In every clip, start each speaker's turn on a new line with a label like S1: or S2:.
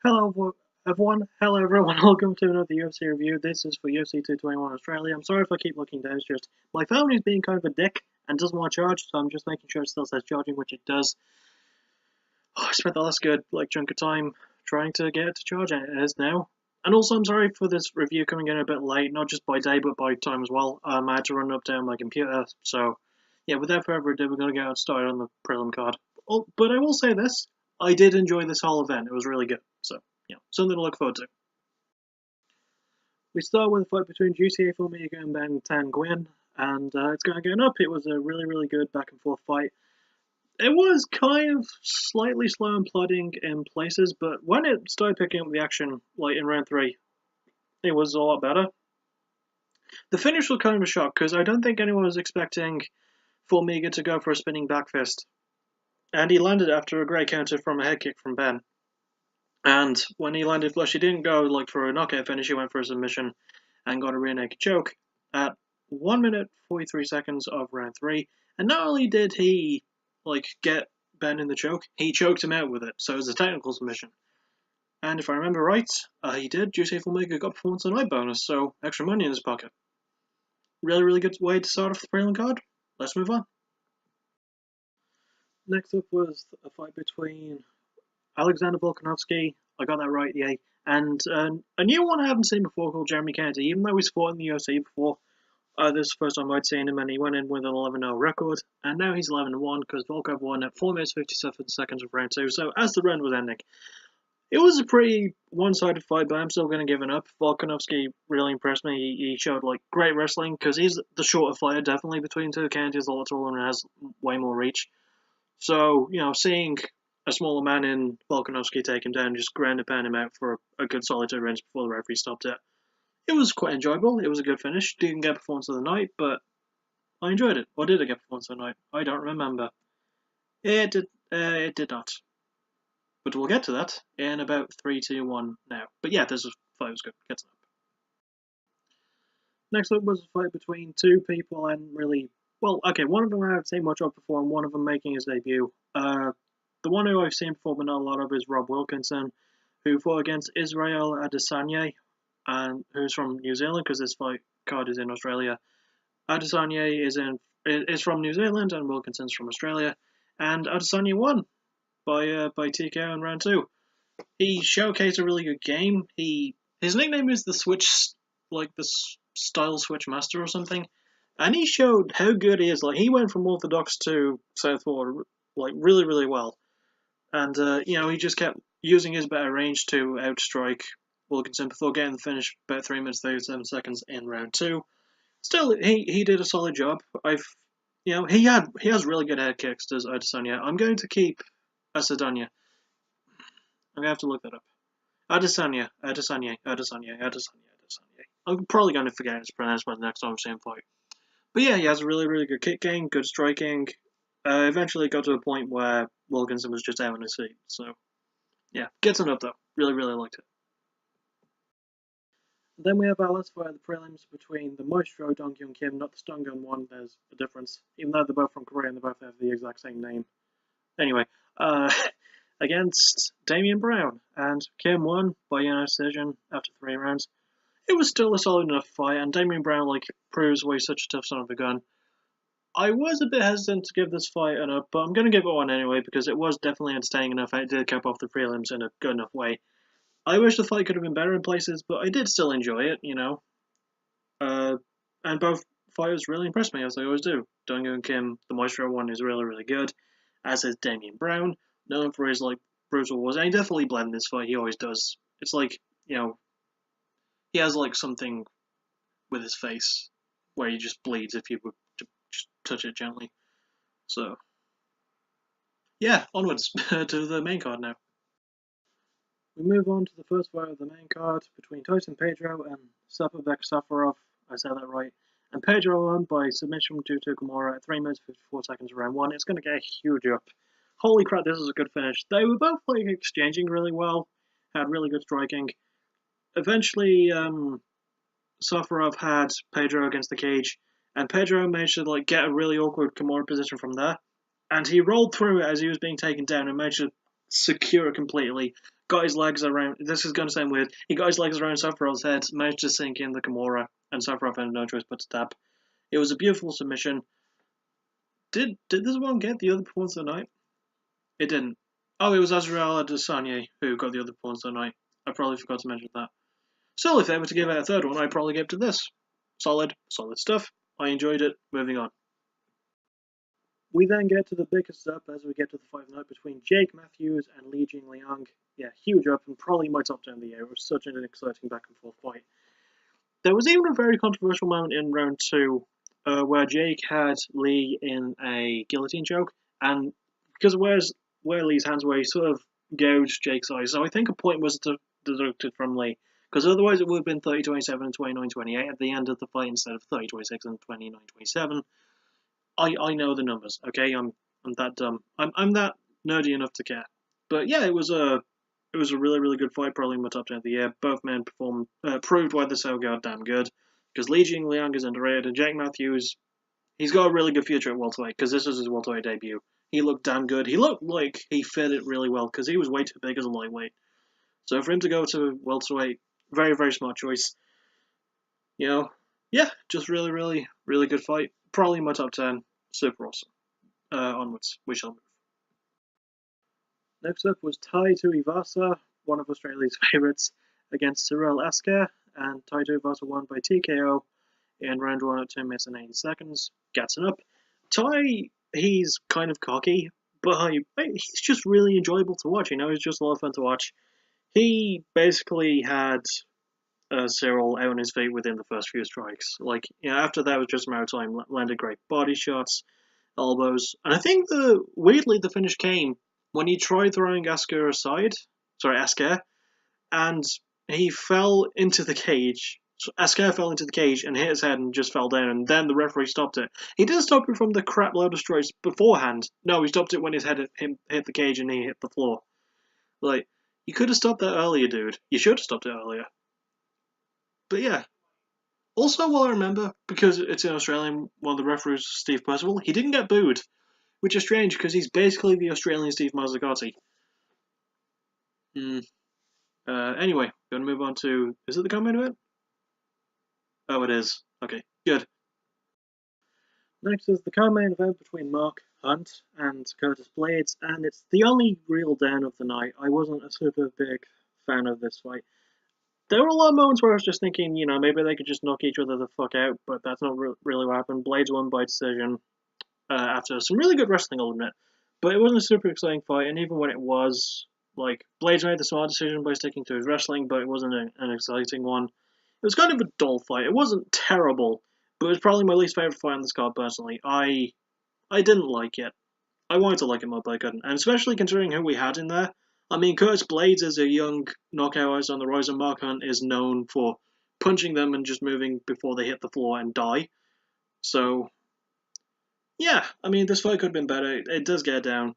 S1: Everyone. Hello, everyone. Welcome to another UFC review. This is for UFC 221 Australia. I'm sorry if I keep looking down. It's just my phone is being kind of a dick and doesn't want to charge, so I'm just making sure it still says charging, which it does. I spent the last good chunk of time trying to get it to charge, and it is now. And also, I'm sorry for this review coming in a bit late, not just by day but by time as well. I had to run up down my computer, so yeah. Without further ado, we're going to get started on the prelim card. Oh, but I will say this: I did enjoy this whole event. It was really good. So. Something to look forward to. We start with a fight between GTA Formiga and Ben Tanguin, and it's going to get up. It was a really good back and forth fight. It was kind of slightly slow and plodding in places, but when it started picking up the action, like in round 3, it was a lot better. The finish was kind of a shock, because I don't think anyone was expecting Formiga to go for a spinning back fist. And he landed after a great counter from a head kick from Ben. And when he landed flush, he didn't go for a knockout finish, he went for a submission and got a rear naked choke at 1 minute 43 seconds of round 3. And not only did he get Ben in the choke, he choked him out with it, so it was a technical submission. And if I remember right, he did. Juicy Formiga got performance of the night bonus, so extra money in his pocket. Really good way to start off the prelim card. Let's move on. Next up was a fight between Alexander Volkanovski, I got that right, yay. And a new one I haven't seen before called Jeremy Kennedy. Even though he's fought in the UFC before, this is the first time I'd seen him, and he went in with an 11-0 record. And now he's 11-1 because Volkov won at 4 minutes 57 seconds of round 2. So as the round was ending, it was a pretty one-sided fight, but I'm still going to give it up. Volkanovski really impressed me. He showed great wrestling because he's the shorter fighter, definitely between two. Kennedy's a lot taller and has way more reach. So seeing a smaller man in Volkanovski take him down and just ground and pound him out for a good solid 2 rounds before the referee stopped it. It was quite enjoyable. It was a good finish. Didn't get performance of the night, but I enjoyed it. Or did I get performance of the night? I don't remember. It did not. But we'll get to that in about 3, 2, 1 now. But yeah, this fight was good. Gets up. Next up was a fight between two people and really, one of them I haven't seen much of before and one of them making his debut. The one who I've seen before but not a lot of is Rob Wilkinson, who fought against Israel Adesanya, and who's from New Zealand because this fight card is in Australia. Adesanya is from New Zealand and Wilkinson's from Australia, and Adesanya won by TKO in round 2. He showcased a really good game. His nickname is the Switch, the Style Switch Master or something, and he showed how good he is. He went from orthodox to southpaw really well. And, he just kept using his better range to outstrike Wilkinson before getting the finish about 3 minutes 37 seconds in round 2. Still, he did a solid job. He has really good head kicks, does Adesanya. I'm going to keep Adesanya. I'm going to have to look that up. Adesanya. I'm probably going to forget his pronouncement next time I see him fight. But yeah, he has a really good kick game, good striking. Eventually got to a point where Wilkinson was just out on his feet. So, yeah, gets him up though. Really liked it. Then we have our last fight of the prelims between the Maestro Dong Hyun Kim, not the Stun Gun one. There's a difference, even though they're both from Korea and they both have the exact same name. Anyway, against Damian Brown, and Kim won by unanimous decision after 3 rounds. It was still a solid enough fight, and Damian Brown proves why he's such a tough son of a gun. I was a bit hesitant to give this fight an up, but I'm going to give it one anyway because it was definitely entertaining enough. It did cap off the prelims in a good enough way. I wish the fight could have been better in places, but I did still enjoy it, and both fighters really impressed me, as they always do. Dong Hyun Kim, the Maestro one, is really good, as is Damian Brown, known for his brutal wars, and he definitely blended this fight. He always does. It's he has something with his face where he just bleeds if you would just touch it gently. So, yeah, onwards to the main card now. We move on to the first fight of the main card between Tyson Pedro and Saparbek Safarov. I said that right. And Pedro won by submission due to Kimura at 3 minutes 54 seconds of round 1. It's going to get a huge up. Holy crap, this is a good finish. They were both exchanging really well, had really good striking. Eventually, Safarov had Pedro against the cage, and Pedro managed to get a really awkward Kimura position from there. And he rolled through it as he was being taken down and managed to secure completely. Got his legs around. This is going to sound weird. He got his legs around Sephiroth's head, managed to sink in the Kimura, and Sephiroth had no choice but to tap. It was a beautiful submission. Did this one get the other performance of the night? It didn't. Oh, it was Azrael Adesanya who got the other performance of the night. I probably forgot to mention that. Still, if they were to give it a third one, I'd probably give it to this. Solid stuff. I enjoyed it. Moving on. We then get to the biggest up as we get to the fight night between Jake Matthews and Li Jingliang. Yeah, huge up and probably my top 10 of the year. It was such an exciting back and forth fight. There was even a very controversial moment in round 2 where Jake had Lee in a guillotine choke, and because of where Lee's hands were, he sort of gouged Jake's eyes. So I think a point was deducted from Lee, because otherwise it would have been 30-27 and 29-28 at the end of the fight instead of 30-26 and 29-27. I know the numbers, okay? I'm that dumb. I'm that nerdy enough to care. But yeah, it was a really good fight, probably in my top 10 of the year. Both men proved why they're so goddamn good. Because Li Jingliang is underrated, and Jake Matthews, he's got a really good future at welterweight, because this was his welterweight debut. He looked damn good. He looked like he fit it really well, because he was way too big as a lightweight. So for him to go to welterweight, very, very smart choice. You know, yeah, just really good fight. Probably in my top 10. Super awesome. Onwards, we shall move. Next up was Tai Tuivasa, one of Australia's favourites, against Cyril Esker, and Tai Tuivasa won by TKO in round 1 at 2 minutes and 80 seconds. Gets it up. Tai, he's kind of cocky, but he's just really enjoyable to watch. You know, he's just a lot of fun to watch. He basically had Cyril out on his feet within the first few strikes. Like, you know, after that was just a matter of time. Landed great body shots, elbows, and I think weirdly the finish came when he tried throwing Esker, and he fell into the cage. So Esker fell into the cage and hit his head and just fell down, and then the referee stopped it. He didn't stop it from the crap load of strikes beforehand. No, he stopped it when his head hit the cage and he hit the floor. Like, you could have stopped that earlier, dude. You should have stopped it earlier. But yeah. Also, while I remember, because it's in Australian, one of the referees, Steve Percival, he didn't get booed, which is strange because he's basically the Australian Steve Mazzagatti. Anyway, we're going to move on to... Is it the co-main event? Oh, it is. Okay, good. Next is the co-main event between Mark Hunt and Curtis Blaydes, and it's the only real down of the night. I wasn't a super big fan of this fight. There were a lot of moments where I was just thinking, you know, maybe they could just knock each other the fuck out, but that's not really what happened. Blaydes won by decision after some really good wrestling, I'll admit. But it wasn't a super exciting fight, and even when it was, like, Blaydes made the smart decision by sticking to his wrestling, but it wasn't an exciting one. It was kind of a dull fight. It wasn't terrible, but it was probably my least favourite fight on this card, personally. I didn't like it. I wanted to like it more, but I couldn't. And especially considering who we had in there. I mean, Curtis Blaydes is a young knockout artist on the rise, and Mark Hunt is known for punching them and just moving before they hit the floor and die. So, yeah, I mean, this fight could have been better. It does get down.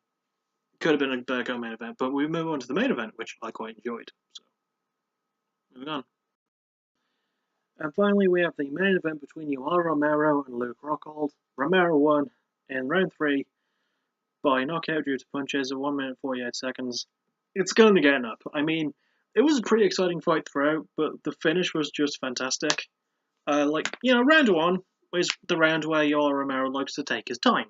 S1: Could have been a better co-main event, but we move on to the main event, which I quite enjoyed. So, moving on. And finally, we have the main event between Yoel Romero and Luke Rockhold. Romero won in round 3 by knockout due to punches at 1 minute 48 seconds. It's going to get up. I mean, it was a pretty exciting fight throughout, but the finish was just fantastic. Round 1 is the round where Yoel Romero likes to take his time,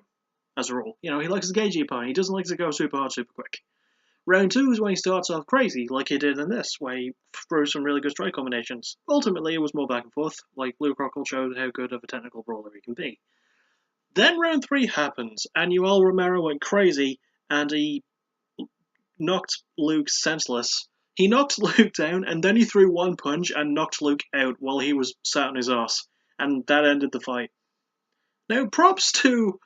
S1: as a rule. You know, he likes to gauge the opponent. He doesn't like to go super hard, super quick. Round 2 is when he starts off crazy, like he did in this, where he threw some really good strike combinations. Ultimately, it was more back and forth, like Luke Rockhold showed how good of a technical brawler he can be. Then round 3 happens, and Yoel Romero went crazy, and he knocked Luke senseless. He knocked Luke down, and then he threw one punch and knocked Luke out while he was sat on his ass. And that ended the fight. Now, props to...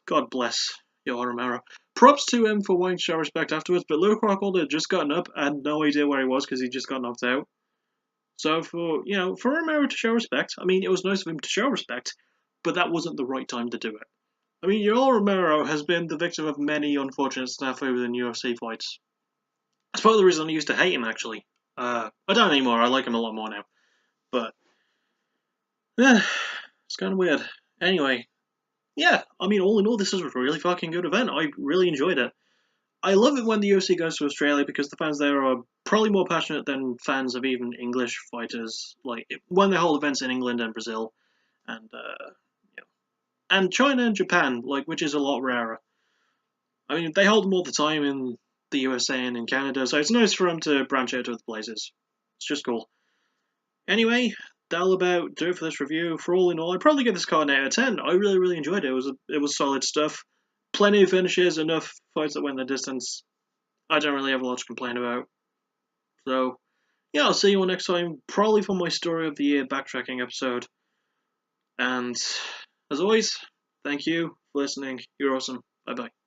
S1: God bless Yoel Romero. Props to him for wanting to show respect afterwards, but Luke Rockhold had just gotten up and no idea where he was because he just got knocked out. So for Romero to show respect, I mean, it was nice of him to show respect, but that wasn't the right time to do it. I mean, Yoel Romero has been the victim of many unfortunate snafus in UFC fights. That's part of the reason I used to hate him, actually. I don't anymore, I like him a lot more now. But, it's kind of weird. Anyway, yeah, I mean, all in all, this was a really fucking good event. I really enjoyed it. I love it when the UFC goes to Australia because the fans there are probably more passionate than fans of even English fighters. Like when they hold events in England and Brazil, and yeah, and China and Japan, like which is a lot rarer. I mean, they hold them all the time in the USA and in Canada, so it's nice for them to branch out to other places. It's just cool. Anyway, that'll about do it for this review. For all in all, I'd probably give this card an 8 out of 10. I really, really enjoyed it. It was solid stuff. Plenty of finishes, enough fights that went the distance. I don't really have a lot to complain about. So, yeah, I'll see you all next time, probably for my Story of the Year backtracking episode. And, as always, thank you for listening. You're awesome. Bye-bye.